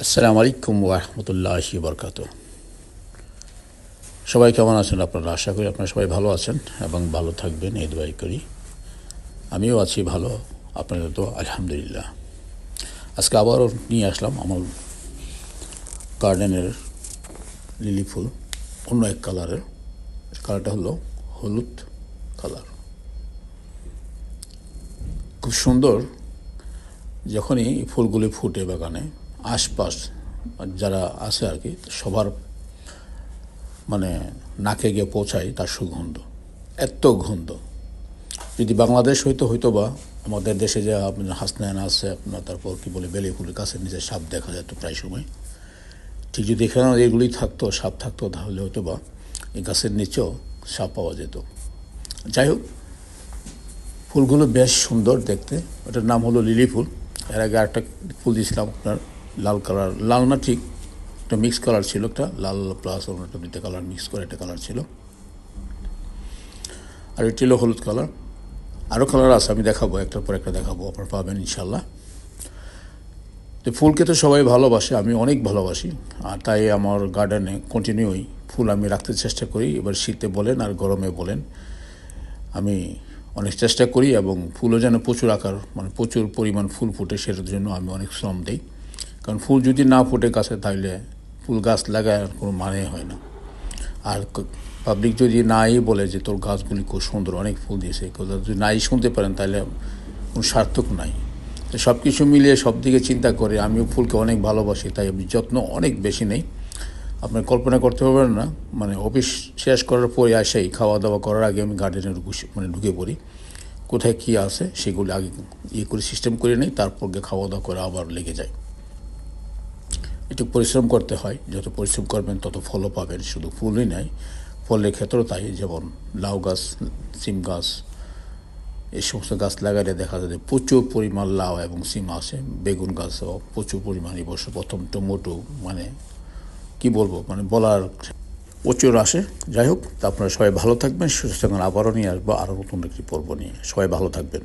আসসালামু আলাইকুম ওয়া রাহমাতুল্লাহি ওয়া বারাকাতুহু। সবাই কেমন আছেন আপনারা? আশা করি আপনারা সবাই ভালো আছেন এবং ভালো থাকবেন এই দোয়াই করি। আমিও আছি ভালো, আপনাদের তো আলহামদুলিল্লাহ। আজকে আবারও নিয়ে আসলাম আমার গার্ডেনের লিলি ফুল, অন্য এক কালারের। কালারটা হলো হলুদ কালার, খুব সুন্দর। যখনই ফুলগুলি ফুটে বাগানে, আশপাশ যারা আছে আর কি, সবার মানে নাকে গিয়ে পৌঁছায় তার সুগন্ধ, এত গন্ধ। যদি বাংলাদেশ হয়তো বা আমাদের দেশে যে আপনার হাসনায়ন আছে, আপনার তারপর কি বলে বেলি ফুলের গাছের নিচে সাপ দেখা যেত প্রায় সময়, ঠিক যদি এখানে এগুলি থাকতো, সাপ থাকতো, তাহলে হয়তো বা এই গাছের নিচেও সাপ পাওয়া যেত। যাই হোক, ফুলগুলো বেশ সুন্দর দেখতে। ওটার নাম হলো লিলি ফুল। এর আগে আরেকটা ফুল দিয়েছিলাম আপনার লাল কালার, লাল না ঠিক, একটা মিক্স কালার ছিল, একটা লাল প্লাস অন্য একটা দুইটা কালার মিক্স করে একটা কালার ছিল, আর এটি হলো হলুদ কালার। আরও কালার আছে, আমি দেখাবো, একটার পর একটা দেখাবো, আপনারা পাবেন ইনশাল্লাহ। তো ফুলকে তো সবাই ভালোবাসে, আমি অনেক ভালোবাসি, আর তাই আমার গার্ডেনে কন্টিনিউই ফুল আমি রাখতে চেষ্টা করি। এবার শীতে বলেন আর গরমে বলেন, আমি অনেক চেষ্টা করি, এবং ফুলও যেন প্রচুর আকার মানে প্রচুর পরিমাণ ফুল ফুটে, সেটার জন্য আমি অনেক শ্রম দিই। কারণ ফুল যদি না ফুটে গাছে, তাহলে ফুল গাছ লাগার কোনো মানে হয় না। আর পাবলিক যদি নাই বলে যে তোর গাছগুলি খুব সুন্দর, অনেক ফুল দিয়েছে, কথা যদি নাই শুনতে পারেন, তাহলে কোনো সার্থক নাই। তো সব কিছু মিলিয়ে সব দিকে চিন্তা করে আমিও ফুলকে অনেক ভালোবাসি, তাই আমি যত্ন অনেক বেশি নেই। আপনার কল্পনা করতে পারবেন না, মানে অফিস শেষ করার পরে আসেই খাওয়া দাওয়া করার আগে আমি গার্ডেনে ঢুকে পড়ি, কোথায় কী আছে সেগুলি আগে করে সিস্টেম করে নেই, তারপর গিয়ে খাওয়া দাওয়া করে আবার লেগে যায়। একটু পরিশ্রম করতে হয়, যত পরিশ্রম করবেন তত ফলও পাবেন। শুধু ফুলই নয়, ফলের ক্ষেত্রেও তাই। যেমন লাউ গাছ, সিম গাছ, এই সমস্ত গাছ লাগালে দেখা যায় যে প্রচুর পরিমাণ লাউ এবং সিম আসে। বেগুন গাছও প্রচুর পরিমাণ, এই বছর প্রথম টমেটো, মানে কি বলবো, মানে বলার প্রচুর আসে। যাই হোক, তা আপনারা সবাই ভালো থাকবেন, সুস্থ থাকবেন। আবারও নিয়ে আসবো আরও নতুন একটি পর্ব নিয়ে। সবাই ভালো থাকবেন।